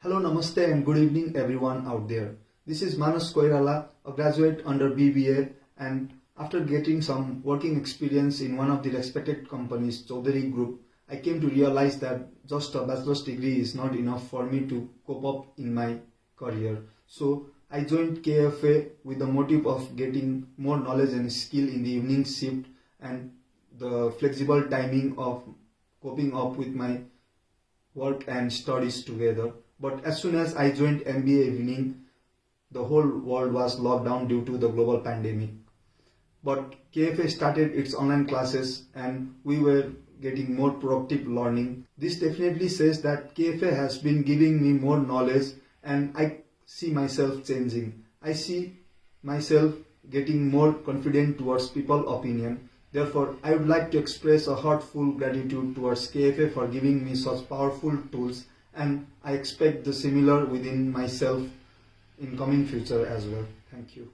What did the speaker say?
Hello, namaste, and good evening, everyone out there. This is Manas Koirala, a graduate under BBA, and after getting some working experience in one of the respected companies, Chaudhary Group, I came to realize that just a bachelor's degree is not enough for me to cope up in my career. So I joined KFA with the motive of getting more knowledge and skill in the evening shift and the flexible timing of coping up with my work and studies together. But as soon as I joined MBA evening, the whole world was locked down due to the global pandemic. But KFA started its online classes and we were getting more productive learning. This definitely says that KFA has been giving me more knowledge and I see myself changing. I see myself getting more confident towards people's opinion. Therefore, I would like to express a heartful gratitude towards KFA for giving me such powerful tools, and I expect the similar within myself in coming future as well. Thank you.